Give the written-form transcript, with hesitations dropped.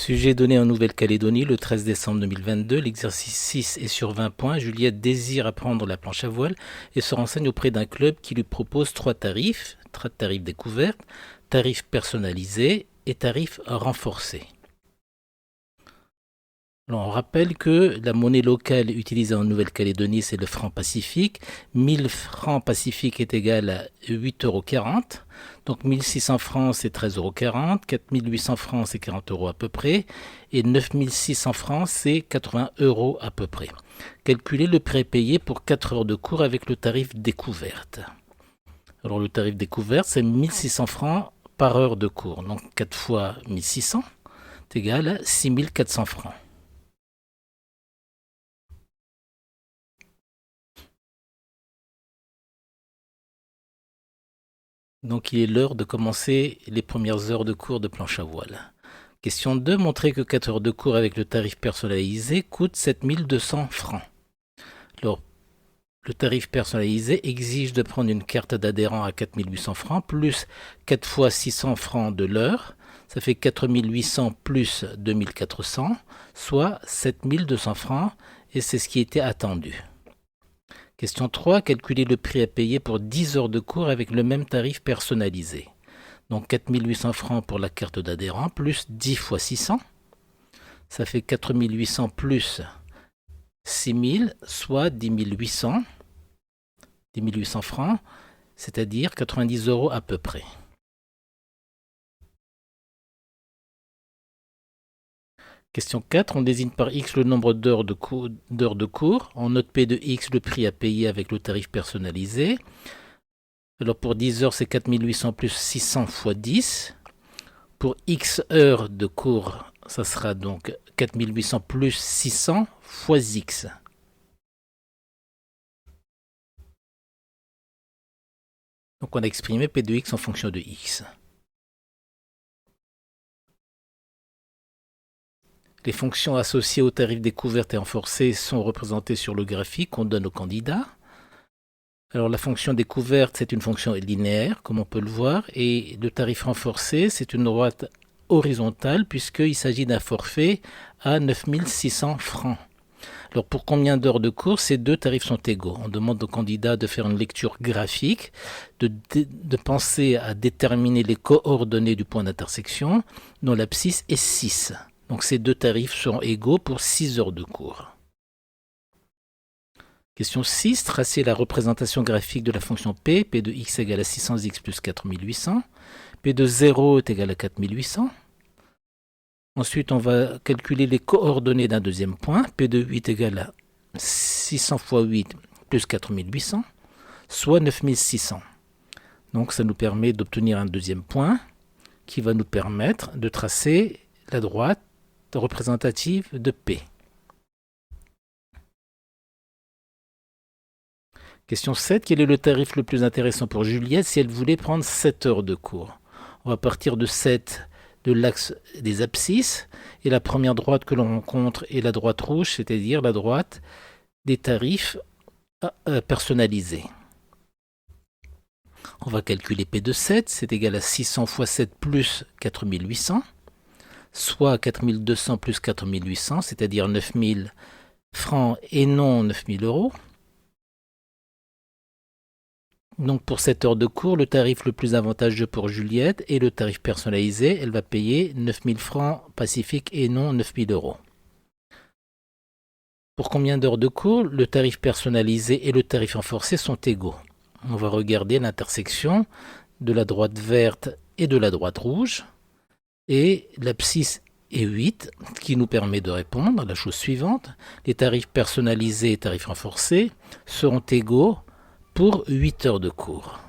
Sujet donné en Nouvelle-Calédonie le 13 décembre 2022. L'exercice 6 est sur 20 points. Juliette désire apprendre la planche à voile et se renseigne auprès d'un club qui lui propose trois tarifs découvertes, tarifs personnalisés et tarifs renforcés. Alors, on rappelle que la monnaie locale utilisée en Nouvelle-Calédonie, c'est le franc pacifique. 1000 francs pacifiques est égal à 8,40 €. Donc 1600 francs, c'est 13,40 €. 4800 francs, c'est 40 € à peu près. Et 9600 francs, c'est 80 € à peu près. Calculez le prix payé pour 4 heures de cours avec le tarif découverte. Alors le tarif découverte, c'est 1600 francs par heure de cours. Donc 4 fois 1600 est égal à 6400 francs. Donc il est l'heure de commencer les premières heures de cours de planche à voile. Question 2, montrer que 4 heures de cours avec le tarif personnalisé coûtent 7200 francs. Alors, le tarif personnalisé exige de prendre une carte d'adhérent à 4800 francs plus 4 fois 600 francs de l'heure. Ça fait 4800 plus 2400, soit 7200 francs, et c'est ce qui était attendu. Question 3, calculer le prix à payer pour 10 heures de cours avec le même tarif personnalisé. Donc 4800 francs pour la carte d'adhérent, plus 10 fois 600. Ça fait 4800 plus 6000, soit 10 800 francs, c'est-à-dire 90 € à peu près. Question 4, on désigne par X le nombre d'heures de cours. On note P de X le prix à payer avec le tarif personnalisé. Alors pour 10 heures, c'est 4800 plus 600 fois 10. Pour X heures de cours, ça sera donc 4800 plus 600 fois X. Donc on a exprimé P de X en fonction de X. Les fonctions associées au tarif découverte et renforcé sont représentées sur le graphique qu'on donne au candidat. Alors la fonction découverte, c'est une fonction linéaire, comme on peut le voir, et le tarif renforcé, c'est une droite horizontale, puisqu'il s'agit d'un forfait à 9600 francs. Alors pour combien d'heures de cours, ces deux tarifs sont égaux? On demande au candidat de faire une lecture graphique, de penser à déterminer les coordonnées du point d'intersection, dont l'abscisse est 6. Donc ces deux tarifs seront égaux pour 6 heures de cours. Question 6, tracer la représentation graphique de la fonction P. P de x égale à 600x plus 4800. P de 0 est égal à 4800. Ensuite, on va calculer les coordonnées d'un deuxième point. P de 8 égale à 600 fois 8 plus 4800, soit 9600. Donc ça nous permet d'obtenir un deuxième point qui va nous permettre de tracer la droite représentative de P. Question 7. Quel est le tarif le plus intéressant pour Juliette si elle voulait prendre 7 heures de cours? On va partir de 7 de l'axe des abscisses. Et la première droite que l'on rencontre est la droite rouge, c'est-à-dire la droite des tarifs personnalisés. On va calculer P de 7, c'est égal à 600 fois 7 plus 4800, soit 4200 plus 4800, c'est-à-dire 9000 francs et non 9000 €. Donc pour cette heure de cours, le tarif le plus avantageux pour Juliette est le tarif personnalisé. Elle va payer 9000 francs pacifiques et non 9000 €. Pour combien d'heures de cours, le tarif personnalisé et le tarif renforcé sont égaux? On va regarder l'intersection de la droite verte et de la droite rouge. Et l'abscisse est 8, qui nous permet de répondre à la chose suivante. Les tarifs personnalisés et tarifs renforcés seront égaux pour 8 heures de cours.